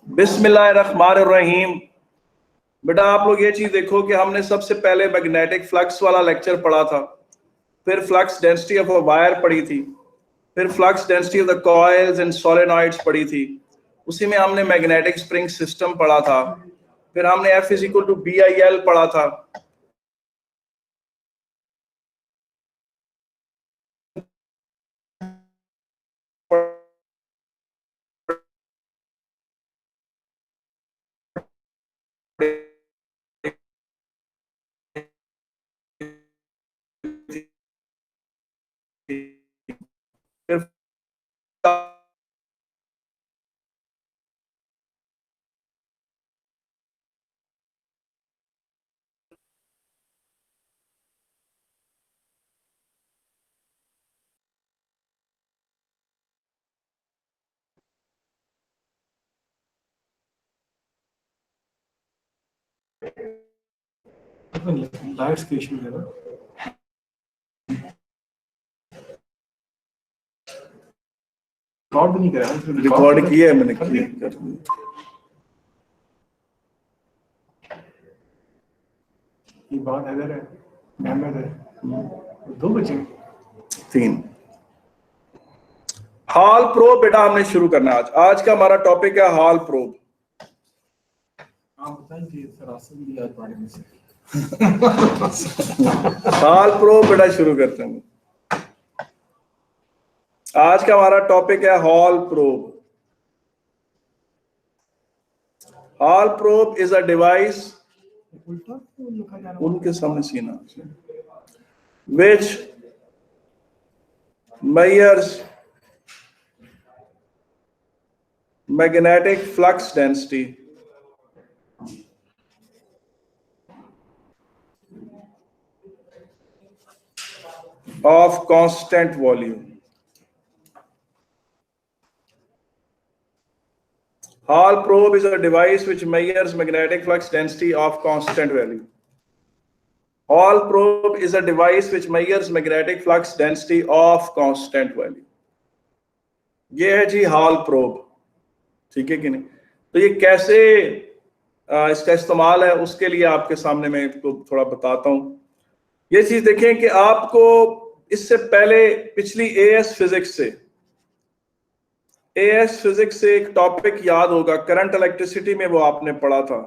बिस्मिल्लाहिर्रहमानिर्रहीम। बेटा आप लोग ये चीज देखो कि हमने सबसे पहले मैग्नेटिक फ्लक्स वाला लेक्चर पढ़ा था, फिर flux density of a wire पढ़ी थी, फिर flux density of the coils and solenoids पढ़ी थी, उसी में हमने मैग्नेटिक स्प्रिंग सिस्टम पढ़ा था, फिर हमने F = BIL पढ़ा था, फिर लाइट्स की इशू है ना, रिकॉर्ड भी नहीं करा, रिकॉर्ड किया है मैंने, किया ये बात इधर है, अहमद है 2 बजे 3 हॉल प्रोब। बेटा हमने शुरू करना है आज का हमारा टॉपिक है हॉल प्रोब। आप बताइए सर आसन भी याद बारे में से हॉल प्रोब बेटा शुरू करते हैं। आज का हमारा टॉपिक है hall probe. Hall probe is a device, उनके सामने सीना, which measures magnetic flux density of constant volume. Hall probe is a device which measures magnetic flux density of constant value. Hall probe is a device which measures magnetic flux density of constant value. ये है जी hall probe, ठीक है कि नहीं। तो ये कैसे इसका इस्तेमाल है उसके लिए आपके सामने मैं इसको थोड़ा बताता हूं। ये चीज देखें कि आपको इससे पहले पिछली एएस फिजिक्स से एक टॉपिक याद होगा, करंट इलेक्ट्रिसिटी में वो आपने पढ़ा था।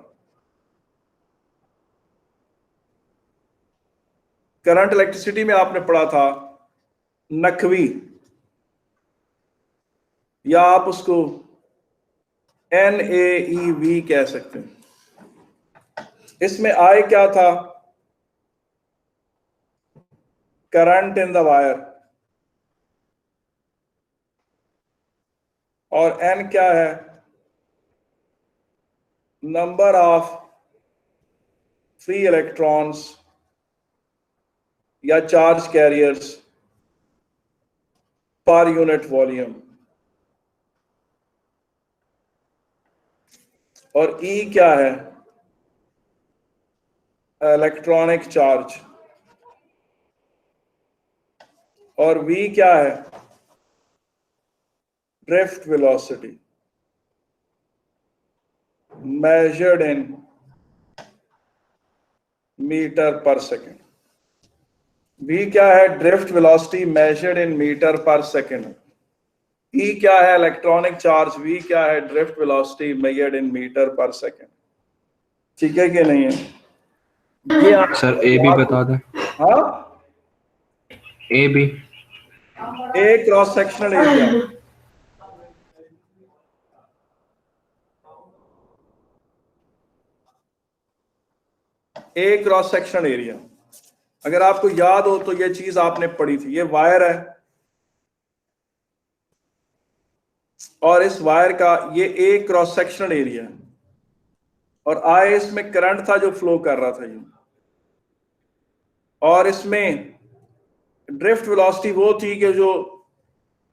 करंट इलेक्ट्रिसिटी में आपने पढ़ा था नकवी, या आप उसको NAEV कह सकते हैं। इसमें I क्या था, करंट इन द वायर, और N क्या है, नंबर ऑफ फ्री इलेक्ट्रॉन्स या चार्ज कैरियर्स पर यूनिट वॉल्यूम, और E क्या है, इलेक्ट्रॉनिक चार्ज, और V क्या है, drift velocity measured in metre per second. V क्या है, drift velocity measured in metre per second. E क्या है, इलेक्ट्रॉनिक चार्ज। V क्या है, drift velocity measured in metre per second. ठीक है कि नहीं है? ये सर ए भी बता दें। हाँ, ए भी, ए क्रॉस सेक्शनल एरिया, ए क्रॉस सेक्शनल एरिया। अगर आपको याद हो तो ये चीज आपने पढ़ी थी। ये वायर है और इस वायर का ये ए क्रॉस सेक्शनल एरिया है, और आई इसमें करंट था जो फ्लो कर रहा था ये, और इसमें ड्रिफ्ट वेलोसिटी वो थी कि जो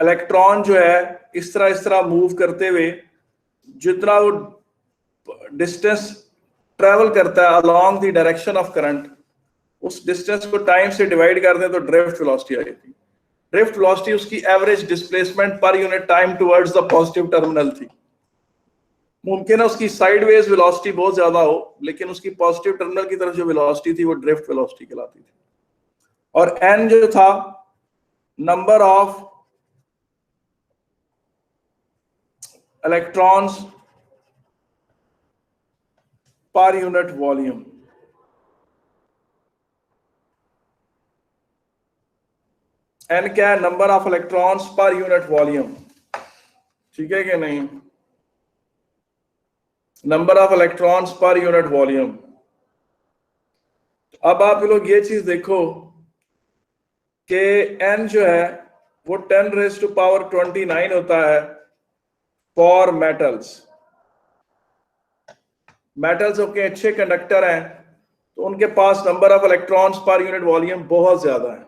इलेक्ट्रॉन जो है इस तरह मूव करते हुए जितना वो डिस्टेंस ट्रेवल करता है along the direction of current, उस डिस्टेंस को टाइम से डिवाइड कर दें तो ड्रिफ्ट वेलोसिटी आ जाती है। ड्रिफ्ट वेलोसिटी उसकी average displacement per unit time towards the positive terminal थी। मुमकिन है उसकी साइडवेज वेलोसिटी बहुत ज्यादा हो, लेकिन उसकी पॉजिटिव टर्मिनल की तरफ जो वेलोसिटी थी वो ड्रिफ्ट वेलोसिटी कहलाती थी। और n जो था number of electrons per unit volume. n क्या है? Number of electrons per unit volume, ठीक है कि नहीं? Number of electrons per unit volume. अब आप लोग ये चीज देखो कि n जो है वो 10⁻⁻29 होता है फॉर मेटल्स। मेटल्स के अच्छे कंडक्टर हैं तो उनके पास number of electrons per unit volume बहुत ज्यादा है,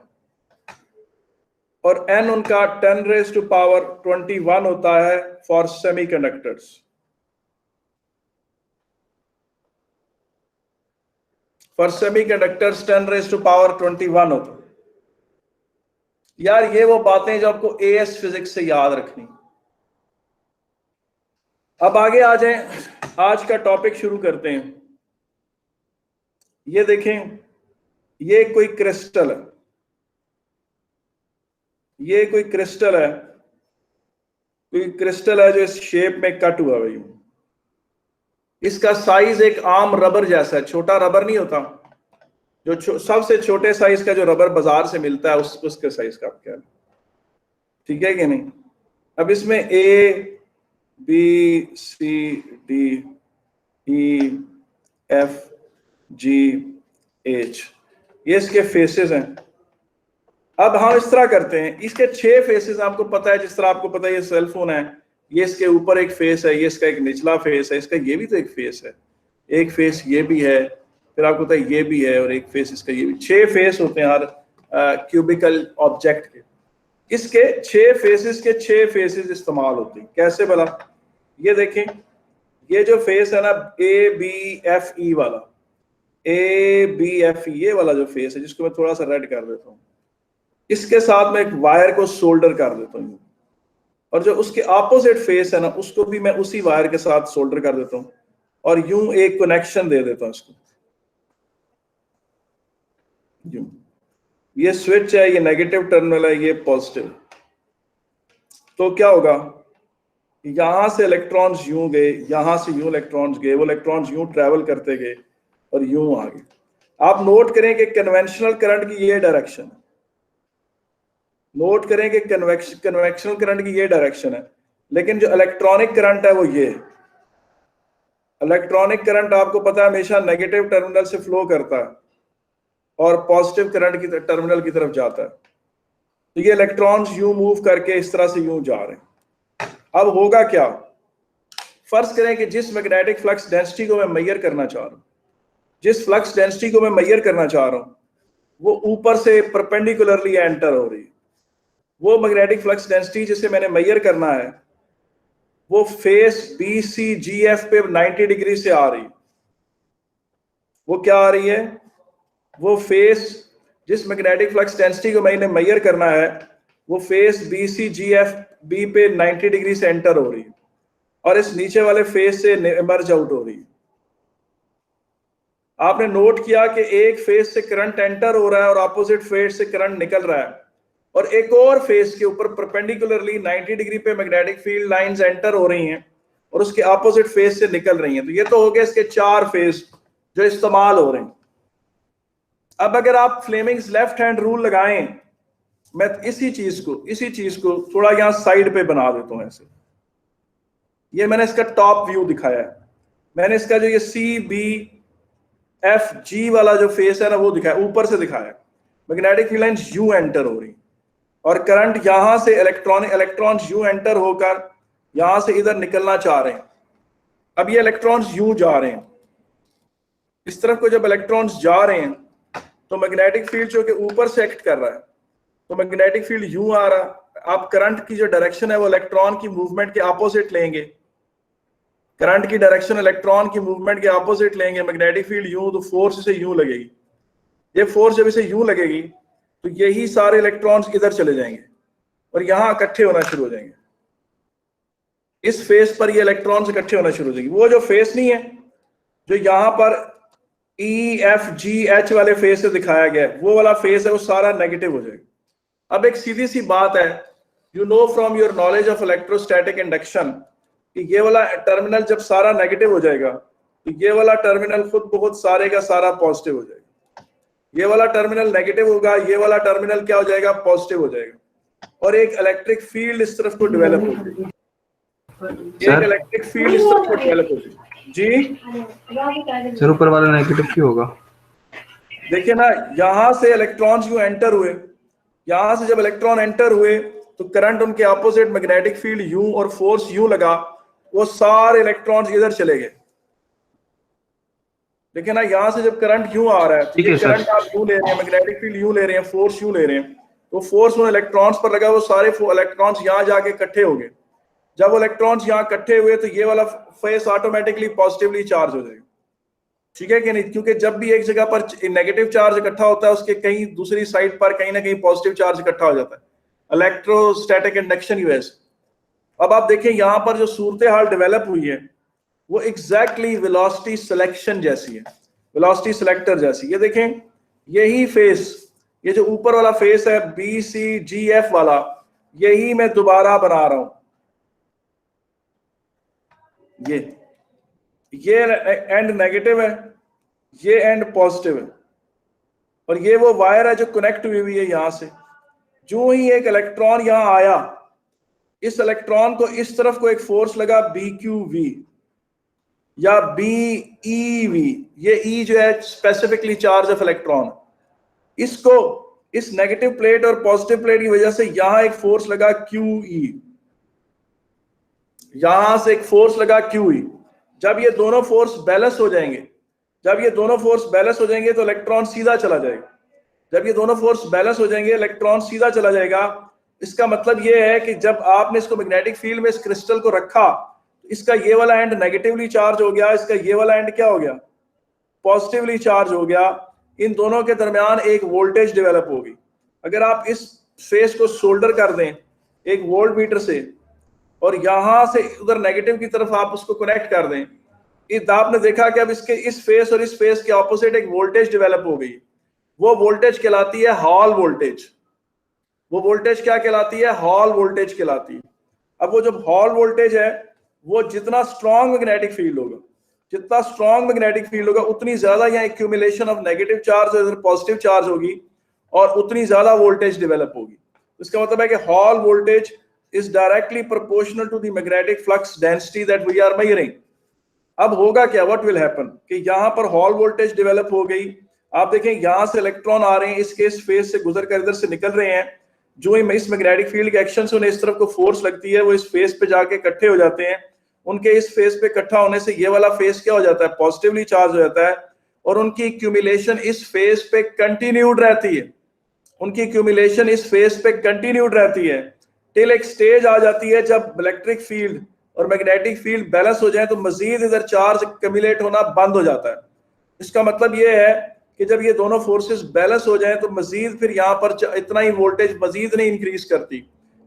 और n उनका 10⁻21 होता है फॉर सेमीकंडक्टर्स। फॉर सेमीकंडक्टर्स 10⁻21 होता है। यार ये वो बातें जो आपको एएस फिजिक्स से याद रखनी। अब आगे आ जाएं, आज का टॉपिक शुरू करते हैं। ये देखें, ये कोई क्रिस्टल है, ये कोई क्रिस्टल है, कोई क्रिस्टल है जो इस शेप में कट हुआ है। इसका साइज एक आम रबर जैसा है, छोटा रबर नहीं होता जो सबसे छोटे साइज का जो रबर बाजार से मिलता है उसके साइज का क्या है, ठीक है कि नहीं? अब इसमें A B C D E F G H ये इसके फेसेस हैं। अब हम इस तरह करते हैं, इसके 6 फेसेस आपको पता है, जिस तरह आपको पता है ये सेल फोन है, ये इसके ऊपर एक फेस है, ये इसका एक निचला फेस है, इसका ये भी तो एक फेस है, एक फेस ये भी है, फिर आपको पता है ये भी है, और एक फेस इसका ये भी। 6 फेस होते हैं हर क्यूबिकल ऑब्जेक्ट के। इसके 6 फेसेस के 6 फेसेस इस्तेमाल होते हैं। कैसे भला? ये देखें, ये जो फेस है ना ए बी एफ ई वाला, ए बी एफ ई ये वाला जो फेस है, जिसको मैं थोड़ा सा रेड कर देता हूँ, इसके साथ मैं एक वायर को सोल्डर कर देता हूँ, और जो उसके ऑपोजिट फेस है ना उसको भी मैं उसी वायर के साथ सोल्डर कर देता हूँ, और यूं एक कनेक्शन दे देता हूँ इसको। यूं ये स्विच है, ये नेगेटिव टर्मिनल है, ये पॉजिटिव। तो क्या होगा, यहां से इलेक्ट्रॉन्स यूं गए, यहां से यूं इलेक्ट्रॉन्स गए, वो इलेक्ट्रॉन्स यूं ट्रेवल करते गए और यूं आ गए। आप नोट करें कि कन्वेंशनल करंट की ये डायरेक्शन है, नोट करें कि कन्वेंशनल करंट की ये डायरेक्शन है, लेकिन जो इलेक्ट्रॉनिक करंट है वो ये है। इलेक्ट्रॉनिक करंट आपको पता है हमेशा नेगेटिव टर्मिनल से फ्लो करता है और पॉजिटिव करंट की टर्मिनल की तरफ जाता है। तो ये इलेक्ट्रॉन्स यूं मूव करके इस तरह से यूं जा रहे हैं। अब होगा क्या, फर्ज करें कि जिस मैग्नेटिक फ्लक्स डेंसिटी को मैं मेजर करना चाह रहा हूं, जिस फ्लक्स डेंसिटी को मैं मेजर करना चाह रहा हूं, वो ऊपर से परपेंडिकुलरली एंटर हो रही है। वो मैग्नेटिक फ्लक्स डेंसिटी जिसे मैंने मेजर करना है वो फेस बी सी जी एफ पे 90 डिग्री से आ रही है। वो क्या आ रही है? वो फेस जिस मैग्नेटिक फ्लक्स डेंसिटी को मैंने मेजर करना है वो फेस बी सी जी एफ बी पे 90 डिग्री से एंटर हो रही है, और इस नीचे वाले फेस से इमर्ज आउट हो रही है। आपने नोट किया कि एक फेस से करंट एंटर हो रहा है और ऑपोजिट फेस से करंट निकल रहा है, और एक और फेस के ऊपर परपेंडिकुलरली 90 डिग्री पे मैग्नेटिक फील्ड लाइंस एंटर हो रही हैं और उसके ऑपोजिट फेस से निकल रही हैं। तो ये तो हो गए इसके 4 फेस जो इस्तेमाल हो रहे हैं। अब अगर आप फ्लेमिंग्स लेफ्ट हैंड रूल लगाएं, मैं इसी चीज को थोड़ा यहां साइड पे बना देता हूं ऐसे। ये मैंने इसका टॉप व्यू दिखाया है, मैंने इसका जो ये सी बी एफ जी वाला जो फेस है ना वो दिखाया, ऊपर से दिखाया। Magnetic field lines you enter हो रही और करंट यहां से इलेक्ट्रॉन्स यूं एंटर होकर यहां से इधर निकलना चाह रहे हैं। अब ये इलेक्ट्रॉन्स यूं जा रहे हैं, इस तरफ को जब इलेक्ट्रॉन्स जा रहे हैं तो मैग्नेटिक फील्ड जो कि ऊपर से एक्ट कर रहा है, तो मैग्नेटिक फील्ड यूं आ रहा। आप करंट की जो डायरेक्शन है वो इलेक्ट्रॉन की मूवमेंट के ऑपोजिट लेंगे, करंट की डायरेक्शन इलेक्ट्रॉन की मूवमेंट के ऑपोजिट लेंगे। मैग्नेटिक फील्ड यूं, तो फोर्स से यूं लगेगी। ये फोर्स जब इसे यूं लगेगी तो यही सारे इलेक्ट्रॉन्स इधर चले जाएंगे, और यहां इकट्ठे होना शुरू हो जाएंगे। इस फेस पर ये इलेक्ट्रॉन्स इकट्ठे होना शुरू हो जाएंगे। वो जो फेस नहीं है जो यहां पर EFGH वाले फेस से दिखाया गया है, वो वाला फेस है, वो सारा नेगेटिव हो जाएगा। अब एक सीधी सी बात है, you know from your knowledge of electrostatic induction कि ये वाला टर्मिनल जब सारा नेगेटिव हो जाएगा तो ये वाला टर्मिनल खुद बहुत सारे का सारा पॉजिटिव हो जाएगा। ये वाला टर्मिनल नेगेटिव होगा, ये वाला टर्मिनल क्या हो जाएगा, पॉजिटिव हो जाएगा, और एक इलेक्ट्रिक फील्ड इस तरफ को डेवलप हो जाएगी। एक इलेक्ट्रिक फील्ड इस तरफ को डेवलप हो जाएगी। जी सर ऊपर वाला नेगेटिव क्यों होगा? देखिए ना, यहां से इलेक्ट्रॉन्स यूं एंटर हुए, यहां से जब इलेक्ट्रॉन एंटर हुए तो करंट उनके ऑपोजिट मैग्नेटिक फील्ड यूं और फोर्स यूं लगा, वो सारे इलेक्ट्रॉन्स इधर चले गए। देखिए ना, यहां से जब करंट यूं आ रहा है, ठीक है सर। करंट आप यूं ले रहे हैं, मैग्नेटिक फील्ड यूं ले रहे हैं, फोर्स यूं ले रहे हैं, तो फोर्स उन इलेक्ट्रॉन्स पर लगा, वो सारे इलेक्ट्रॉन्स यहां जाके इकट्ठे हो गए। जब वो इलेक्ट्रॉन्स यहां इकट्ठे हुए तो ये वाला फेस ऑटोमेटिकली पॉजिटिवली चार्ज हो जाएगा। ठीक है कि नहीं? क्योंकि जब भी एक जगह पर नेगेटिव चार्ज इकट्ठा होता है, उसके कहीं दूसरी साइड पर कहीं ना कहीं पॉजिटिव चार्ज इकट्ठा हो जाता है, इलेक्ट्रोस्टैटिक इंडक्शन की वजह से। अब आप देखें यहां पर जो सूरत हाल डेवलप हुई है वो एग्जैक्टली वेलोसिटी सिलेक्शन जैसी है, वेलोसिटी सिलेक्टर जैसी। ये देखें, यही फेस, ये जो ऊपर वाला फेस है BCGF वाला, यही मैं दोबारा बना रहा हूं। ये एंड नेगेटिव है, ये एंड पॉजिटिव है, और ये वो वायर है जो कनेक्ट हुई है यहां से। जो ही एक इलेक्ट्रॉन यहां आया, इस इलेक्ट्रॉन को इस तरफ को एक फोर्स लगा BQV या BeV, ये E जो है स्पेसिफिकली चार्ज ऑफ इलेक्ट्रॉन, इसको इस नेगेटिव प्लेट और पॉजिटिव प्लेट की वजह से यहां एक फोर्स लगा QE, यहां से एक फोर्स लगा QE। जब ये दोनों फोर्स बैलेंस हो जाएंगे, जब ये दोनों फोर्स बैलेंस हो जाएंगे तो इलेक्ट्रॉन सीधा चला जाएगा। जब ये दोनों फोर्स बैलेंस हो जाएंगे, इलेक्ट्रॉन सीधा चला जाएगा। इसका मतलब ये है कि जब आपने इसको मैग्नेटिक फील्ड में इस क्रिस्टल को रखा, इसका ये वाला एंड नेगेटिवली चार्ज हो गया, इसका ये वाला एंड क्या हो गया, पॉजिटिवली चार्ज हो गया। इन दोनों के दरमियान एक वोल्टेज डेवलप होगी। अगर आप इस फेस को सोल्डर कर दें एक वोल्ट मीटर से, और यहां से उधर नेगेटिव की तरफ आप उसको कनेक्ट कर दें, आपने देखा कि अब इसके इस फेस और इस फेस के ऑपोजिट एक वोल्टेज डेवलप हो गई। वो वोल्टेज कहलाती है हॉल वोल्टेज। वो वोल्टेज क्या कहलाती है, हॉल वोल्टेज कहलाती है। अब वो जो हॉल वोल्टेज है, वो जितना स्ट्रॉन्ग मैग्नेटिक फील्ड होगा, जितना स्ट्रॉन्ग मैग्नेटिक फील्ड होगा, उतनी ज्यादा यहाँ एक्यूमुलेशन ऑफ नेगेटिव चार्ज और पॉजिटिव चार्ज होगी, और उतनी ज्यादा वोल्टेज डेवलप होगी। इसका मतलब है कि hall voltage is directly proportional to the magnetic flux density that we are measuring. अब होगा क्या, what will happen कि यहां पर हॉल वोल्टेज डेवलप हो गई। आप देखें यहां से इलेक्ट्रॉन आ रहे हैं, इसके इस फेस से गुजर कर इधर से निकल रहे हैं। जो ही इस मैग्नेटिक फील्ड के एक्शन से उन्हें इस तरफ को फोर्स लगती है, वो इस फेस पे जाके इकट्ठे हो जाते हैं। उनके इस फेस पे इकट्ठा होने से ये वाला फेस क्या हो जाता है, पॉजिटिवली चार्ज हो जाता है, और उनकी एक्यूमुलेशन इस फेस पे कंटिन्यूड रहती है। उनकी एक्यूमुलेशन इस फेस पे कंटिन्यूड रहती है टिल एक स्टेज आ जाती है जब इलेक्ट्रिक फील्ड और मैग्नेटिक फील्ड बैलेंस हो जाए तो मजीद इधर चार्ज कम्युलेट होना बंद हो जाता है। इसका मतलब ये है कि जब ये दोनों फोर्सेस बैलेंस हो जाएं तो मजीद फिर यहाँ पर इतना ही वोल्टेज मजीद नहीं इंक्रीज करती,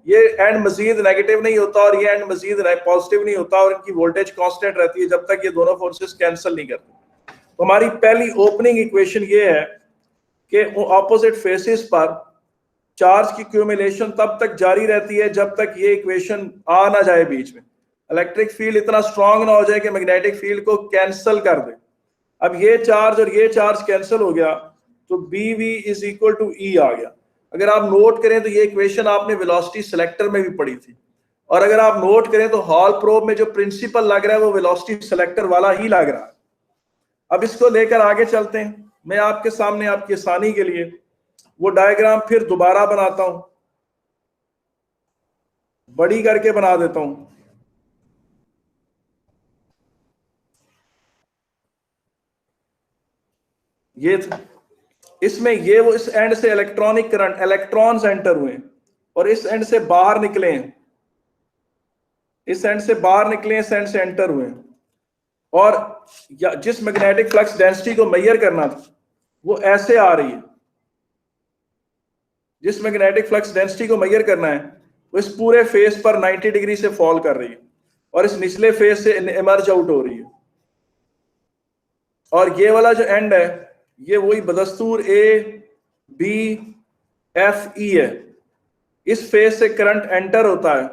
ये एंड मजीद नेगेटिव नहीं होता और ये एंड मजीद पॉजिटिव नहीं होता, और इनकी वोल्टेज कांस्टेंट रहती है जब तक ये दोनों फोर्सेस कैंसिल नहीं करते। तो हमारी पहली ओपनिंग इक्वेशन ये है कि ऑपोजिट फेसेस पर चार्ज की क्यूमुलेशन तब तक जारी रहती है जब तक ये इक्वेशन आ ना जाए बीच में, इलेक्ट्रिक फील्ड इतना स्ट्रांग ना हो जाए कि मैग्नेटिक फील्ड को कैंसिल कर दे। अब ये चार्ज और ये चार्ज कैंसिल हो गया तो BV is equal to E आ गया। अगर आप नोट करें तो ये इक्वेशन आपने वेलोसिटी सिलेक्टर में भी पढ़ी थी, और अगर आप नोट करें तो हॉल प्रोब में जो प्रिंसिपल लग रहा है वो वेलोसिटी सिलेक्टर वाला ही लग रहा है। अब इसको लेकर आगे चलते हैं। मैं आपके सामने आपकी आसानी के लिए वो डायग्राम फिर दोबारा बनाता हूं, बड़ी करके बना देता हूं। ये इसमें ये वो इस एंड से इलेक्ट्रॉनिक करंट, इलेक्ट्रॉन्स एंटर हुए और इस एंड से बाहर निकले हैं, इस एंड से बाहर निकले, इस एंड से एंटर हुए, और जिस मैग्नेटिक फ्लक्स डेंसिटी को मेजर करना था वो ऐसे आ रही है। जिस मैग्नेटिक फ्लक्स डेंसिटी को मेजर करना है वो इस पूरे फेस पर 90 डिग्री से फॉल कर रही है और इस निचले फेस से इमर्ज आउट हो रही है। और ये वाला जो एंड है ये वही बदस्तूर ए बी एफ ई है। इस फेस से करंट एंटर होता है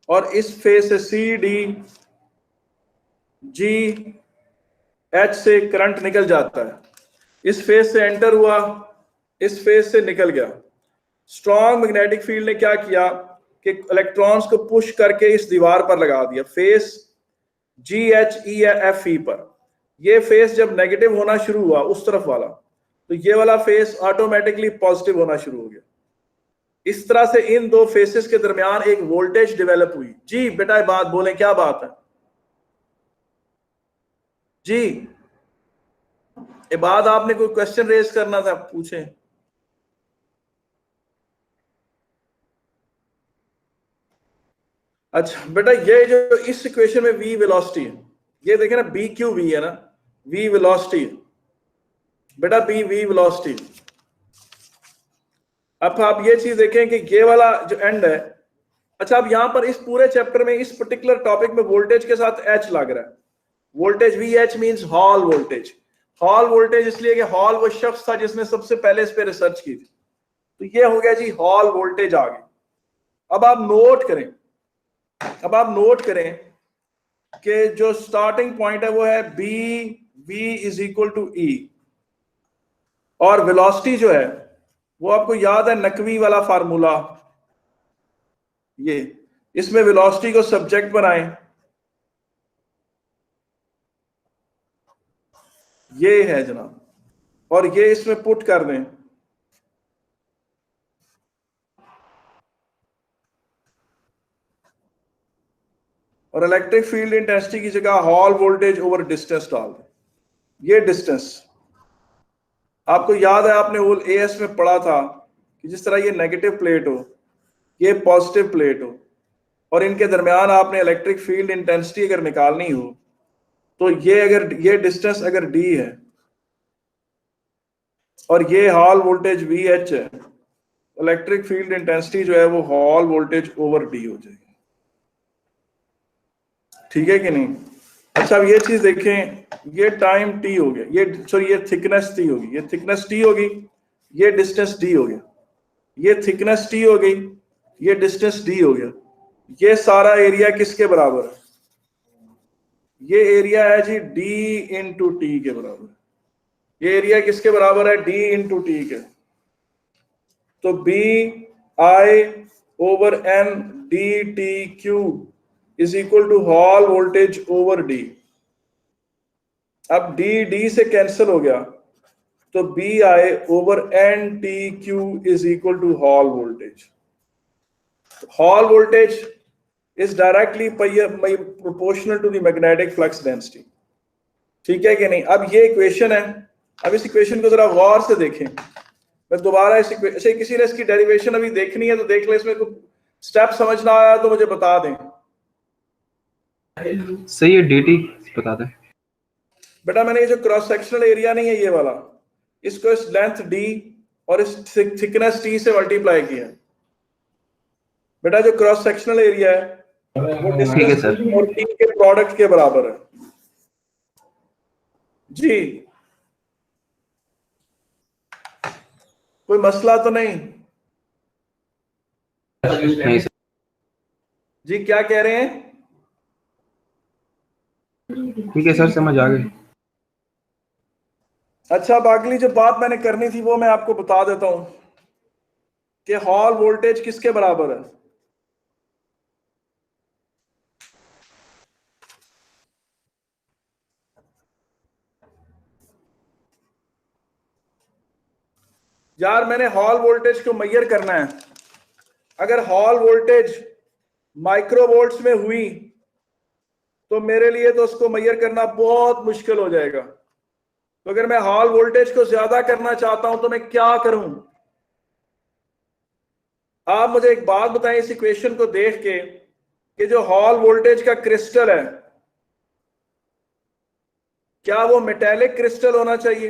और इस फेस से सी डी जी एच से करंट निकल जाता है। इस फेस से एंटर हुआ, इस फेस से निकल गया। स्ट्रॉन्ग मैग्नेटिक फील्ड ने क्या किया कि इलेक्ट्रॉन्स को पुश करके इस दीवार पर लगा दिया, फेस जी एच ई एफ ई पर। ये फेस जब नेगेटिव होना शुरू हुआ उस तरफ वाला, तो ये वाला फेस ऑटोमेटिकली पॉजिटिव होना शुरू हो गया। इस तरह से इन दो फेसेस के दरमियान एक वोल्टेज डेवलप हुई। जी बेटा बात बोलें, क्या बात है जी? ये बात आपने कोई क्वेश्चन रेज करना था, पूछें। अच्छा बेटा ये जो इस इक्वेशन में v वेलोसिटी है, ये देखें ना, b क्यू v है ना, v वेलोसिटी है बेटा, b v वेलोसिटी। अब आप ये चीज देखें कि ये वाला जो एंड है, अच्छा अब यहां पर इस पूरे चैप्टर में इस पर्टिकुलर टॉपिक में वोल्टेज के साथ h लग रहा है। Voltage V H means hall voltage. Hall voltage इसलिए कि हॉल वो शख्स था जिसने सबसे पहले इस पे रिसर्च की थी, तो ये हो गया जी हॉल वोल्टेज आ गई। अब आप नोट करें, अब आप नोट करें कि जो स्टार्टिंग पॉइंट है वो है B V is equal to E, और वेलोसिटी जो है वो आपको याद है नकवी वाला फार्मूला, ये इसमें वेलोसिटी को सब्जेक्ट बनाएं, ये है जनाब, और ये इसमें पुट कर दें। और इलेक्ट्रिक फील्ड इंटेंसिटी की जगह हॉल वोल्टेज ओवर डिस्टेंस डाल दें। ये डिस्टेंस आपको याद है, आपने वो एएस में पढ़ा था कि जिस तरह ये नेगेटिव प्लेट हो, ये पॉजिटिव प्लेट हो, और इनके दरमियान आपने इलेक्ट्रिक फील्ड इंटेंसिटी अगर निकालनी हो, तो ये अगर ये डिस्टेंस अगर डी है और ये हॉल वोल्टेज वी एच है, इलेक्ट्रिक फील्ड इंटेंसिटी जो है वो हॉल वोल्टेज ओवर डी हो जाएगी। ठीक है कि नहीं? अच्छा अब ये चीज देखें, ये टाइम टी हो गया, ये सॉरी ये थिकनेस टी होगी, ये थिकनेस टी होगी, ये डिस्टेंस डी हो गया, ये थिकनेस टी हो गई, ये डिस्टेंस डी हो गया। ये सारा एरिया किसके बराबर है? ये एरिया है जी डी इंटू टी के बराबर। ये एरिया किसके बराबर है? डी इंटू टी के। तो B I over N D T Q is equal to Hall voltage over D. अब डी डी से कैंसिल हो गया, तो B I over N T Q is equal to Hall voltage. Hall voltage is directly proportional to the magnetic flux density। ठीक है कि नहीं? अब ये इक्वेशन है, अब इस इक्वेशन को जरा गौर से देखें। मैं दोबारा इस इक्वेशन, किसी ने इसकी डेरिवेशन अभी देखनी है तो देख ले, इसमें कोई स्टेप समझ ना आया तो मुझे बता दें। सही है, dt बता दें बेटा मैंने ये जो क्रॉस सेक्शनल एरिया नहीं है ये वाला, इसको इस लेंथ d और इस थिकनेस t से मल्टीप्लाई किया। बेटा जो क्रॉस सेक्शनल एरिया है वो ठीक है सर, और टी के प्रोडक्ट के बराबर है जी। कोई मसला तो नहीं? नहीं सर, जी क्या कह रहे हैं? ठीक है सर, समझ आ गई। अच्छा अब अगली जो बात मैंने करनी थी वो मैं आपको बता देता हूं कि हॉल वोल्टेज किसके बराबर है। यार मैंने हॉल वोल्टेज को मेजर करना है। अगर हॉल वोल्टेज माइक्रोवोल्ट्स में हुई तो मेरे लिए तो उसको मेजर करना बहुत मुश्किल हो जाएगा। तो अगर मैं हॉल वोल्टेज को ज्यादा करना चाहता हूं तो मैं क्या करूं? आप मुझे एक बात बताएं इस इक्वेशन को देख के कि जो हॉल वोल्टेज का क्रिस्टल है क्या वो मेटेलिक क्रिस्टल होना चाहिए,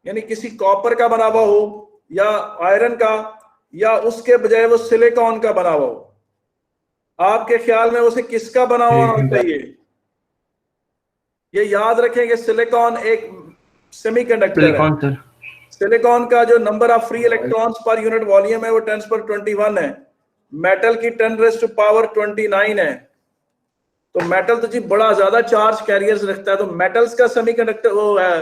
यानी किसी कॉपर का बना हुआ हो या आयरन का, या उसके बजाय वो सिलिकॉन का बना हुआ हो? आपके ख्याल में उसे किसका बना हुआ होना चाहिए? ये याद रखें कि सिलिकॉन एक सेमीकंडक्टर है। Silicon sir. सिलिकॉन का जो number of free electrons per unit volume है वो 10^21 है। मेटल की 10⁻29 है। तो मेटल तो जी बड़ा ज्यादा चार्ज कैरियर्स रखता है। तो मेटल्स का सेमीकंडक्टर वो है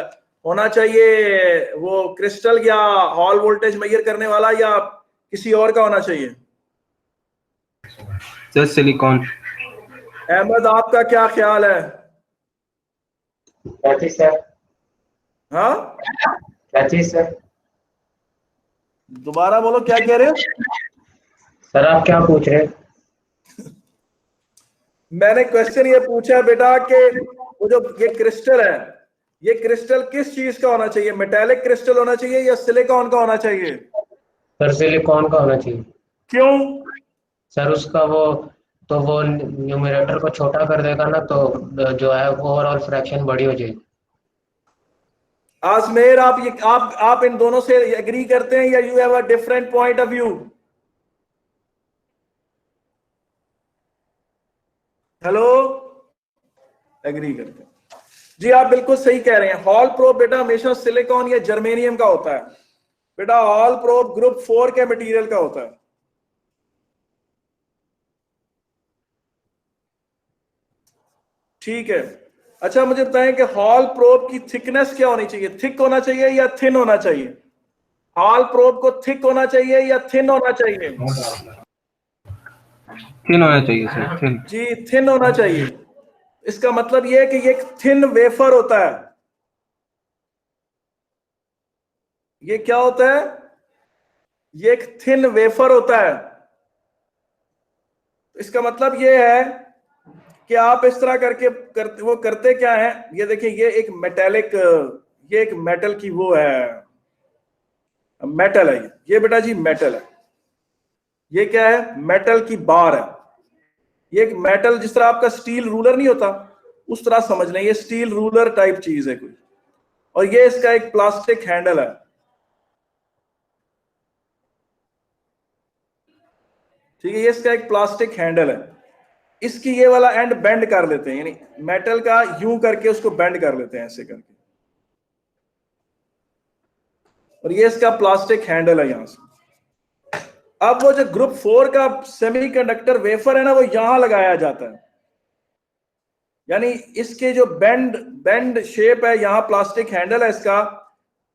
होना चाहिए, वो क्रिस्टल या हॉल वोल्टेज मेजर करने वाला, या किसी और का होना चाहिए? Sir silicon. अहमद, आपका क्या ख्याल है? क्या चीज सर? हाँ, क्या चीज सर? दोबारा बोलो, क्या कह रहे हो? सर आप क्या पूछ रहे हैं? मैंने क्वेश्चन ये पूछा बेटा कि वो जो ये क्रिस्टल है, ये क्रिस्टल किस चीज का होना चाहिए? मेटेलिक क्रिस्टल होना चाहिए या सिलिकॉन का होना चाहिए? सर सिलिकॉन का होना चाहिए। क्यों? सर उसका वो न्यूमरेटर को छोटा कर देगा ना, तो जो है वो ओवरऑल फ्रैक्शन बड़ी हो जाएगी। आजमेर, आप इन दोनों से एग्री करते हैं या you have a different point of view? Hello, agree करते हैं जी। आप बिल्कुल सही कह रहे हैं। हॉल प्रोब बेटा हमेशा सिलिकॉन या जर्मेनियम का होता है। बेटा हॉल प्रोब ग्रुप 4 के मटेरियल का होता है। ठीक है, अच्छा मुझे बताएं कि हॉल प्रोब की थिकनेस क्या होनी चाहिए? थिक होना चाहिए या थिन होना चाहिए? हॉल प्रोब को थिक होना चाहिए या थिन होना चाहिए? थिन होना चाहिए सर, थिन। जी, थिन होना चाहिए। इसका मतलब यह है कि ये एक थिन वेफर होता है। ये क्या होता है? ये एक थिन वेफर होता है। इसका मतलब ये है कि आप इस तरह वो करते क्या है? ये देखिए, ये एक ये एक मेटल की वो है, मेटल है ये बेटा जी, मेटल है। ये क्या है? मेटल की बार है। ये एक मेटल, जिस तरह आपका स्टील रूलर नहीं होता, उस तरह समझ लें, ये स्टील रूलर टाइप चीज है कोई। और ये इसका एक प्लास्टिक हैंडल है। ठीक है, ये इसका एक प्लास्टिक हैंडल है। इसकी ये वाला एंड बेंड कर लेते हैं, यानी मेटल का यूं करके उसको बेंड कर लेते हैं, ऐसे करके। और ये इसका प्लास्टिक हैंडल है यहां से। अब वो जो ग्रुप 4 का सेमीकंडक्टर वेफर है ना, वो यहां लगाया जाता है। यानी इसके जो बेंड शेप है, यहां प्लास्टिक हैंडल है इसका,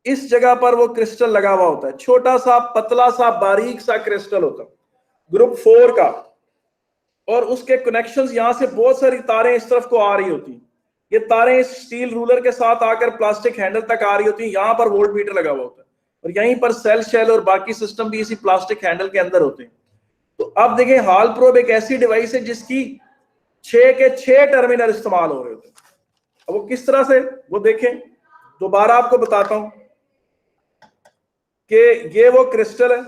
इस जगह पर वो क्रिस्टल लगा हुआ होता है। छोटा सा पतला सा बारीक सा क्रिस्टल होता है ग्रुप 4 का। और उसके कनेक्शंस, यहां से बहुत सारी तारें इस तरफ को आ रही होती। ये तारें इस स्टील रूलर के साथ आकर प्लास्टिक हैंडल तक आ रही होती। यहां पर वोल्ट मीटर लगा हुआ होता है। और यहीं पर सेल शेल और बाकी सिस्टम भी इसी प्लास्टिक हैंडल के अंदर होते हैं। तो अब देखें, हॉल प्रोब एक ऐसी डिवाइस है जिसकी 6 के 6 टर्मिनल इस्तेमाल हो रहे होते हैं। अब वो किस तरह से, वो देखें, दोबारा आपको बताता हूं कि ये वो क्रिस्टल है,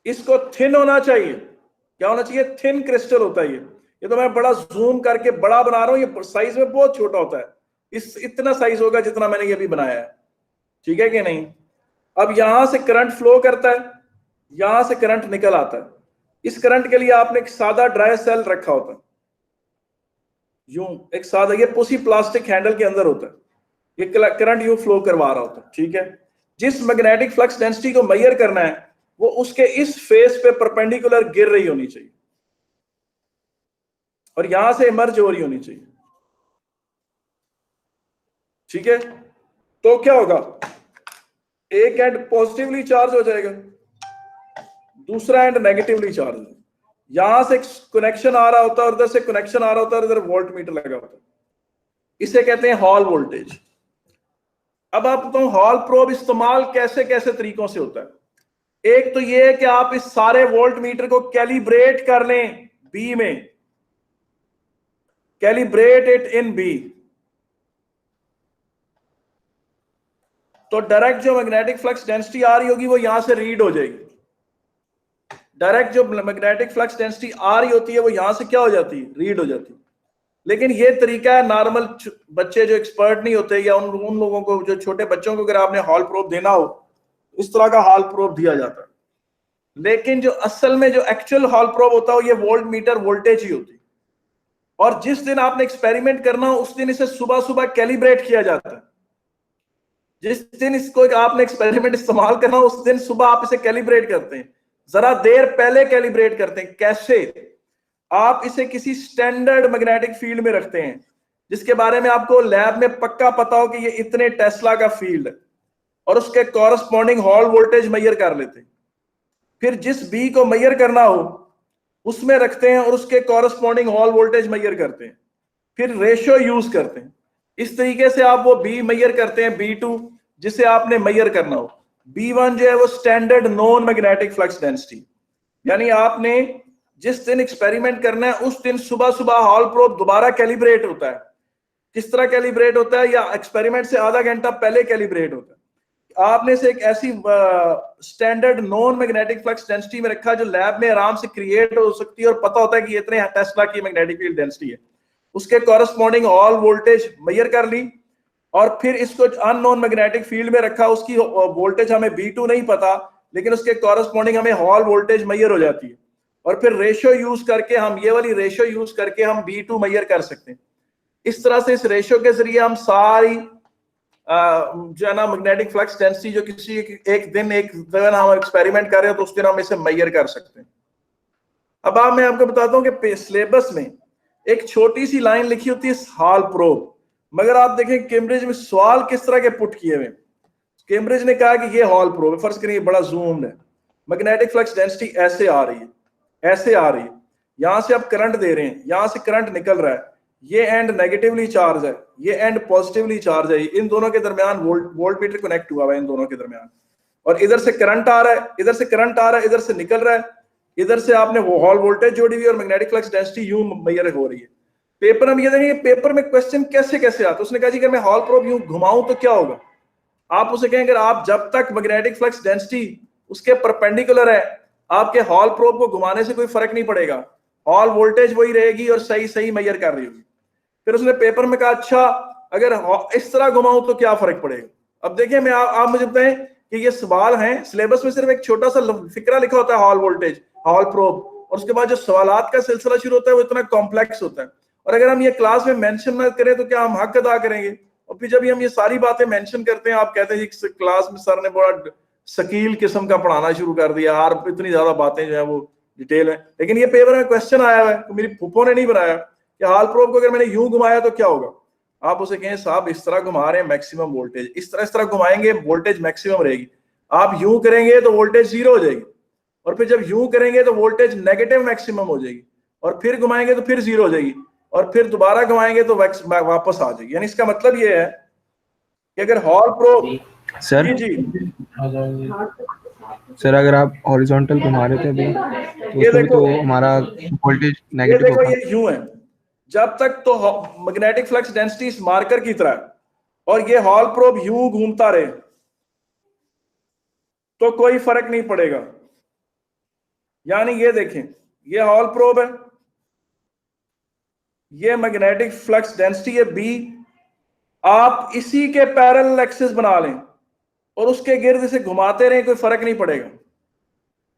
इसको थिन होना चाहिए। क्या होना चाहिए? थिन क्रिस्टल होता है ये तो मैं बड़ा जूम करके बड़ा बना रहा हूं, ये साइज में बहुत छोटा होता है। इतना साइज होगा जितना मैंने ये भी बनाया है। ठीक है कि नहीं? अब यहां से करंट फ्लो करता है, यहां से करंट निकल आता है। इस करंट के लिए आपने एक सादा ड्राई सेल रखा होता है, यूं एक सादा, ये उसी प्लास्टिक हैंडल के अंदर होता है। ये करंट यूं फ्लो करवा रहा होता है। ठीक है, जिस मैग्नेटिक फ्लक्स डेंसिटी को मेजर करना है, वो उसके इस फेस पे परपेंडिकुलर गिर रही होनी चाहिए और यहां से इमर्ज हो रही होनी चाहिए। ठीक है, तो क्या होगा? एक एंड पॉजिटिवली चार्ज हो जाएगा, दूसरा एंड नेगेटिवली चार्ज हो। यहां से कनेक्शन आ रहा होता है और उधर से कनेक्शन आ रहा होता है और इधर वोल्ट मीटर लगा होता है। इसे कहते हैं हॉल वोल्टेज। अब आप बताऊं हॉल प्रोब इस्तेमाल कैसे कैसे तरीकों से होता है। एक तो ये है कि आप इस सारे वोल्ट मीटर को कैलिब्रेट कर लें बी में, कैलिब्रेट इट इन बी। तो डायरेक्ट जो मैग्नेटिक फ्लक्स डेंसिटी आ रही होगी वो यहां से रीड हो जाएगी। डायरेक्ट जो मैग्नेटिक फ्लक्स डेंसिटी आ रही होती है वो यहां से क्या हो जाती है? रीड हो जाती है। लेकिन ये तरीका है नॉर्मल बच्चे जो एक्सपर्ट नहीं होते, या उन लोगों को, जो छोटे बच्चों को अगर आपने हॉल प्रोब देना हो, इस तरह का हॉल प्रोब दिया जाता है। लेकिन जो असल में जो एक्चुअल हॉल प्रोब होता है ये वोल्ट मीटर वोल्टेज ही होती है। और जिस दिन आपने एक्सपेरिमेंट करना हो उस दिन इसे सुबह सुबह कैलिब्रेट किया जाता है। जिस दिन इसको आपने एक्सपेरिमेंट इस्तेमाल करना हो उस दिन सुबह आप इसे कैलिब्रेट करते हैं, जरा देर पहले कैलिब्रेट करते हैं। कैसे? आप इसे किसी स्टैंडर्ड मैग्नेटिक फील्ड में रखते हैं जिसके बारे में आपको लैब में पक्का पता हो कि ये इतने टेस्ला का फील्ड है, और उसके कॉरस्पॉन्डिंग हॉल वोल्टेज मेजर कर लेते हैं। फिर जिस बी को मेजर करना हो उसमें रखते हैं और उसके कॉरस्पॉन्डिंग हॉल वोल्टेज मेजर करते हैं। फिर रेशियो यूज करते हैं। इस तरीके से आप वो बी मेजर करते हैं, B2 जिसे आपने मेजर करना हो। B1 जो है वो standard non magnetic flux density, यानी आपने जिस दिन एक्सपेरिमेंट करना है उस दिन सुबह सुबह हॉल प्रोब दोबारा कैलिब्रेट होता है। किस तरह कैलिब्रेट होता है? या एक्सपेरिमेंट से आधा घंटा पहले कैलिब्रेट होता है। आपने से एक ऐसी standard non magnetic flux density में रखा जो लैब में आराम से क्रिएट हो सकती है और पता होता है कि इतने टेस्ला की मैग्नेटिक फील्ड डेंसिटी है। उसके कॉरस्पॉन्डिंग हॉल वोल्टेज मेजर कर ली और फिर इसको अननोन मैग्नेटिक फील्ड में रखा। उसकी वोल्टेज हमें B2 नहीं पता, लेकिन उसके कॉरस्पॉन्डिंग हमें हॉल वोल्टेज मेजर हो जाती है। और फिर रेशियो यूज करके हम ये वाली रेशियो यूज करके हम B2 मेजर कर सकते हैं। इस तरह से इस रेशियो के जरिए हम सारी जो है ना मैग्नेटिक फ्लक्स डेंसिटी जो किसी एक दिन हम एक्सपेरिमेंट कर रहे हो तो उस दिन हम इसे मेजर कर सकते हैं। अब मैं आपको बताता हूँ कि सिलेबस में एक छोटी सी लाइन लिखी होती है हॉल प्रोब, मगर आप देखें कैम्ब्रिज में सवाल किस तरह के पुट किए हुए। कैम्ब्रिज ने कहा कि ये हॉल प्रोब है, फर्ज करिए बड़ा जूम्ड है, मैग्नेटिक फ्लक्स डेंसिटी ऐसे आ रही है, ऐसे आ रही है, यहां से आप करंट दे रहे हैं, यहां से करंट निकल रहा है, ये एंड नेगेटिवली चार्ज है, ये एंड पॉजिटिवली चार्ज है, इन दोनों के दरमियान वोल्ट मीटर कनेक्ट हुआ है इन दोनों के दरमियान, और इधर से करंट आ रहा है, इधर से करंट आ रहा है, इधर से निकल रहा है, इधर से आपने वो हॉल वोल्टेज जोड़ी हुई और मैग्नेटिक फ्लक्स डेंसिटी यूं मेजर हो रही है। पेपर हम ये देखेंगे पेपर में क्वेश्चन कैसे कैसे आता है। उसने कहा जी अगर मैं हॉल प्रोब यूं घुमाऊं तो क्या होगा। आप उसे कहें अगर आप जब तक मैग्नेटिक फ्लक्स डेंसिटी उसके परपेंडिकुलर है आपके हॉल प्रोब को घुमाने से कोई फर्क नहीं पड़ेगा, हॉल वोल्टेज वही रहेगी और सही सही मेजर कर रही होगी। फिर उसने पेपर में कहा अच्छा अगर इस तरह घुमाऊं तो क्या फर्क पड़ेगा। अब देखिए मैं आप मुझे बताएं कि ये सवाल हैं, सिलेबस में सिर्फ एक छोटा सा फिक्रा लिखा होता है हॉल वोल्टेज हॉल प्रोब, और उसके बाद जो सवालात का सिलसिला शुरू होता है वो इतना कॉम्प्लेक्स होता है। और अगर हम ये क्लास में मेंशन ना करें तो क्या हम हक अदा करेंगे। और फिर जब हम ये सारी बातें मेंशन करते हैं आप कहते हैं कि क्लास में सर ने बड़ा शकील किस्म का पढ़ाना शुरू कर दिया और इतनी ज्यादा बातें जो है वो डिटेल है। लेकिन ये पेपर में क्वेश्चन आया हुआ है तो मेरी फूफो ने नहीं बनाया कि हॉल प्रोब को अगर मैंने यूं घुमाया तो क्या होगा। आप उसे कहें साहब इस तरह घुमा रहे हैं मैक्सिमम वोल्टेज, इस तरह घुमाएंगे वोल्टेज मैक्सिमम रहेगी, आप यूं करेंगे तो वोल्टेज जीरो हो जाएगी, और फिर जब यूं करेंगे तो वोल्टेज नेगेटिव मैक्सिमम हो जाएगी, और फिर घुमाएंगे तो फिर जीरो हो जाएगी, और फिर दोबारा घुमाएंगे तो वापस आ जाएगी। यानी इसका मतलब ये है कि अगर हॉल प्रोब सर जी सर अगर आप हॉरिजॉन्टल घुमा रहे थे अभी तो ये उसमें भी देखो तो हमारा वोल्टेज ये नेगेटिव देखो होगा। ये यूं है, जब तक तो मैग्नेटिक फ्लक्स डेंसिटी इस मार्कर की तरह है और ये हॉल प्रोब यूं घूमता रहे तो कोई फर्क नहीं पड़ेगा। यानी ये देखें ये हॉल प्रोब है, ये मैग्नेटिक फ्लक्स डेंसिटी है B, आप इसी के पैरेलल एक्सिस बना लें और उसके गिर्द से घुमाते रहें कोई फर्क नहीं पड़ेगा।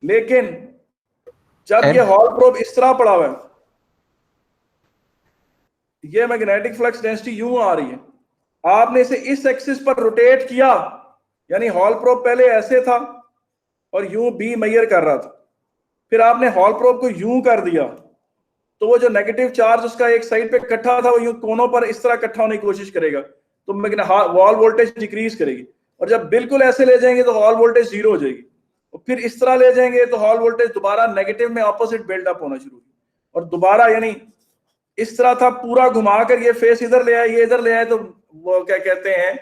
लेकिन जब ये हॉल प्रोब इस तरह पड़ा हुआ है, ये मैग्नेटिक फ्लक्स डेंसिटी यूं आ रही है, आपने इसे इस एक्सिस पर रोटेट किया, यानी हॉल प्रोब पहले ऐसे था और यूं B मेजर कर रहा था, फिर आपने हॉल प्रोब को यूं कर दिया तो वो जो नेगेटिव चार्ज उसका एक साइड पे इकट्ठा था वो यूं कोनों पर इस तरह इकट्ठा होने की कोशिश करेगा तो वॉल वोल्टेज डिक्रीज करेगी, और जब बिल्कुल ऐसे ले जाएंगे तो हॉल वोल्टेज जीरो हो जाएगी, और फिर इस तरह ले जाएंगे तो हॉल वोल्टेज दोबारा नेगेटिव में ऑपोजिट बिल्डअप होना शुरू होगी, और दोबारा यानी इस तरह था पूरा घुमाकर ये फेस इधर ले आए ये इधर ले आए तो वो क्या कहते हैं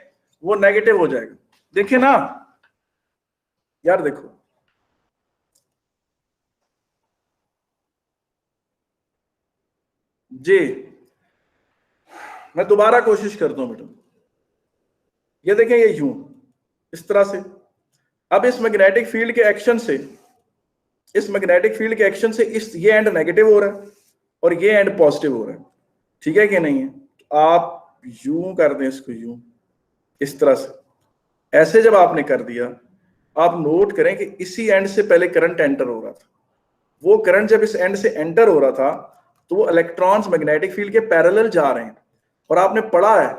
वो नेगेटिव हो जाएगा। देखिए ना यार, देखो जी, मैं दोबारा कोशिश करता हूं बेटा। ये देखें ये यूं इस तरह से, अब इस मैग्नेटिक फील्ड के एक्शन से इस ये एंड नेगेटिव हो रहा है और ये एंड पॉजिटिव हो रहा है, ठीक है कि नहीं है। आप यूं कर दें इसको यूं इस तरह से, ऐसे जब आपने कर दिया आप नोट करें कि इसी एंड से पहले करंट एंटर हो रहा था। वो करंट जब इस एंड से एंटर हो रहा था तो वो इलेक्ट्रॉन्स मैग्नेटिक फील्ड के पैरेलल जा रहे हैं। और आपने पढ़ा है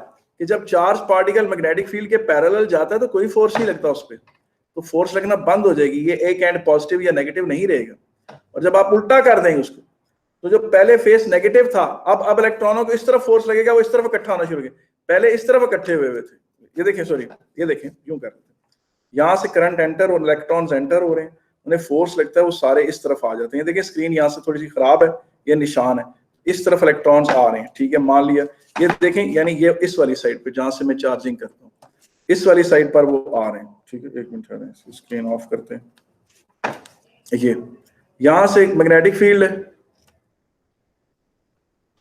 कि जब चार्ज पार्टिकल मैग्नेटिक फील्ड के पैरेलल जाता है तो कोई फोर्स नहीं लगता उस पर, तो फोर्स लगना बंद हो जाएगी, ये एक एंड पॉजिटिव या नेगेटिव नहीं रहेगा। और जब आप उल्टा कर देंगे उसको, तो जो पहले फेस नेगेटिव था, अब इलेक्ट्रॉनों को इस तरफ फोर्स लगेगा, वो इस तरफ इकट्ठा होना शुरू हो गया। पहले इस तरफ इकट्ठे हुए थे, ये देखें, सॉरी ये देखें, यूं कर रहे थे, यहाँ से करंट एंटर और इलेक्ट्रॉन्स एंटर हो रहे हैं, उन्हें फोर्स लगता है, वो सारे इस तरफ आ जाते हैं। देखिए स्क्रीन यहाँ से थोड़ी सी खराब है, ये निशान है, इस तरफ इलेक्ट्रॉन्स आ रहे हैं, ठीक है, मान लिया। ये देखें, यानी ये इस वाली साइड पे जहां से मैं चार्जिंग करता हूँ, इस वाली साइड पर वो आ रहे हैं, ठीक है। एक मिनट, स्क्रीन ऑफ करते हैं। ये यहां से मैग्नेटिक फील्ड है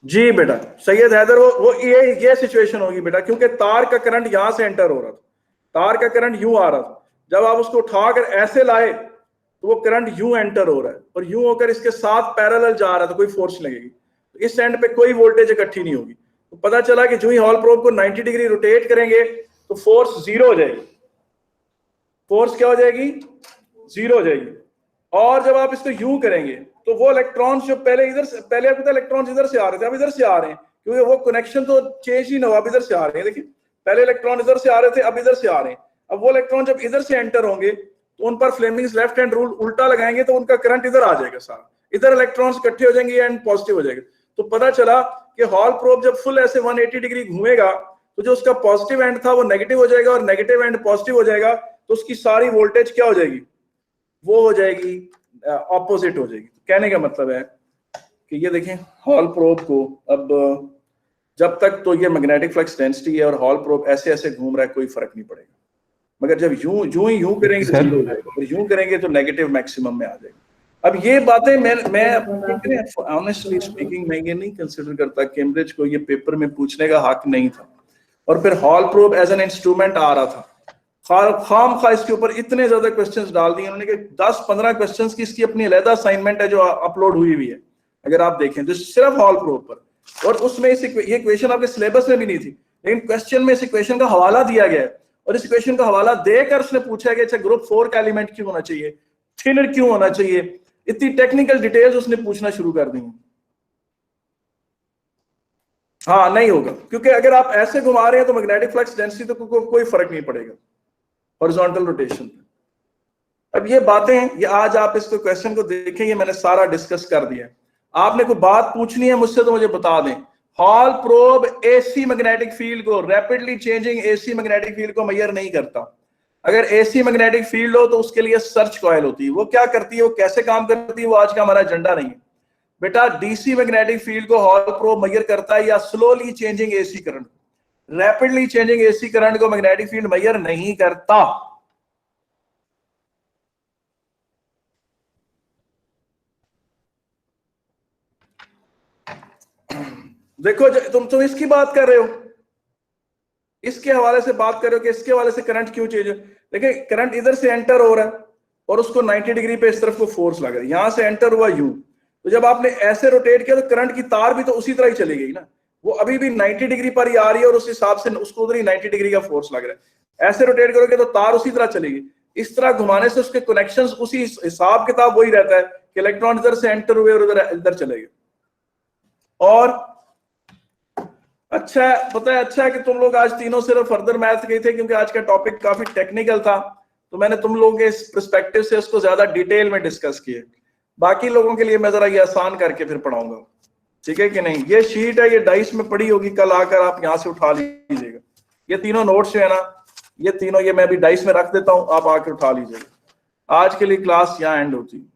जी बेटा, सैयद हैदर, वो ये सिचुएशन होगी बेटा, क्योंकि तार का करंट यहां से एंटर हो रहा था, तार का करंट यूं आ रहा था, जब आप उसको उठाकर ऐसे लाए तो वो करंट यूं एंटर हो रहा है और यूं होकर इसके साथ पैरेलल जा रहा था, कोई फोर्स लगेगी तो इस एंड पे कोई वोल्टेज इकट्ठी नहीं होगी। तो पता चला कि जो ही हॉल प्रोब को 90 डिग्री रोटेट करेंगे तो फोर्स जीरो हो जाएगी। फोर्स क्या हो जाएगी? जीरो हो जाएगी। और जब आप इसको यूं करेंगे तो वो इलेक्ट्रॉन्स जो पहले इधर से, पहले आपको इलेक्ट्रॉन्स इधर से आ रहे थे, अब इधर से आ रहे हैं, क्योंकि वो कनेक्शन तो चेंज ही ना हुआ, अब इधर से आ रहे हैं। देखिए पहले इलेक्ट्रॉन इधर से आ रहे थे, अब इधर से आ रहे हैं। अब वो इलेक्ट्रॉन जब इधर से एंटर होंगे तो उन पर फ्लेमिंग्स लेफ्ट हैंड रूल उल्टा लगाएंगे तो उनका करंट इधर आ जाएगा सारा, इधर इलेक्ट्रॉन्स इकट्ठे हो जाएंगे एंड पॉजिटिव हो जाएगा। तो पता चला कि हॉल प्रोब जब फुल ऐसे 180 डिग्री घूमेगा तो जो उसका पॉजिटिव एंड था वो नेगेटिव हो जाएगा और नेगेटिव एंड पॉजिटिव हो जाएगा, तो उसकी सारी वोल्टेज क्या हो जाएगी? वो हो जाएगी ऑपोजिट हो जाएगी। कहने का मतलब है कि ये देखें, हॉल प्रोब को अब जब तक तो ये मैग्नेटिक फ्लक्स डेंसिटी है और हॉल प्रोब ऐसे ऐसे घूम रहा है, कोई फर्क नहीं पड़ेगा। मगर जब यूं करेंगे तो जीरो हो जाएगा, और यूं करेंगे तो नेगेटिव मैक्सिमम में आ जाएगा। अब ये बातें मैं ऑनेस्टली स्पीकिंग मैं ये नहीं कंसिडर करता, कैम्ब्रिज को ये पेपर में पूछने का हक नहीं था। और फिर Hall probe as an instrument आ रहा था, खाम खा इसके ऊपर इतने ज्यादा क्वेश्चंस डाल दिए उन्होंने कि 10-15 क्वेश्चंस की इसकी अपनी अलहदा असाइनमेंट है जो अपलोड हुई हुई है, अगर आप देखें तो सिर्फ हॉल प्रोब पर। और उसमें ये क्वेश्चन आपके सिलेबस में भी नहीं थी, लेकिन क्वेश्चन में इस इक्वेशन का हवाला दिया गया है और इस इक्वेशन का हवाला देकर उसने पूछा कि अच्छा ग्रुप 4 का एलिमेंट क्यों होना चाहिए, थिनर क्यों होना चाहिए, इतनी टेक्निकल डिटेल्स उसने पूछना शुरू कर दी। हाँ नहीं होगा, क्योंकि अगर आप ऐसे घुमा रहे हैं तो मैग्नेटिक फ्लक्स डेंसिटी तो कोई फर्क नहीं पड़ेगा हॉरिजॉन्टल रोटेशन पे। अब ये बातें, ये आज आप इसको क्वेश्चन को देखें, ये मैंने सारा डिस्कस कर दिया। आपने कोई बात पूछनी है मुझसे तो मुझे बता दें। Hall probe AC magnetic field को, rapidly changing AC magnetic field को मेजर नहीं करता। अगर एसी मैग्नेटिक फील्ड हो तो उसके लिए सर्च कॉइल होती है, वो क्या करती है, वो कैसे काम करती है, वो आज का हमारा एजेंडा नहीं है बेटा। डीसी मैग्नेटिक फील्ड को हॉल प्रोब मेजर करता है या slowly changing AC current, rapidly changing AC current को मैग्नेटिक फील्ड मेजर नहीं करता। देखो तुम इसकी बात कर रहे हो, इसके हवाले से बात कर रहे हो कि इसके हवाले से करंट क्यों चेंज है। देखिए करंट इधर से एंटर हो रहा है और उसको 90 डिग्री पे इस तरफ को फोर्स लग रहा है, यहां से एंटर हुआ यू, तो जब आपने ऐसे रोटेट किया तो करंट की तार भी तो उसी तरह ही चली गई ना, वो अभी भी 90 डिग्री पर ही आ रही है और उस हिसाब से उसको उधर ही 90 डिग्री का फोर्स लग रहा है। ऐसे रोटेट करोगे तो तार उसी तरह चलेगी, इस तरह घुमाने से उसके कनेक्शंस उसी हिसाब किताब वही रहता है कि इलेक्ट्रॉन इधर से एंटर हुए और इधर चले गए। और अच्छा पता है, अच्छा है कि तुम लोग आज तीनों सिर्फ फर्दर मैथ गए थे, क्योंकि आज का टॉपिक काफी टेक्निकल था, तो मैंने तुम लोगों के इस पर्सपेक्टिव से उसको ज्यादा डिटेल में डिस्कस किए। बाकी लोगों के लिए मैं जरा ये आसान करके फिर पढ़ाऊंगा, ठीक है कि नहीं। ये शीट है, ये डाइस में पड़ी होगी, कल आकर आप यहाँ से उठा लीजिएगा। ये तीनों नोट्स जो है ना, ये तीनों ये मैं अभी डाइस में रख देता हूँ, आप आकर उठा लीजिएगा। आज के लिए क्लास यहाँ एंड होती है।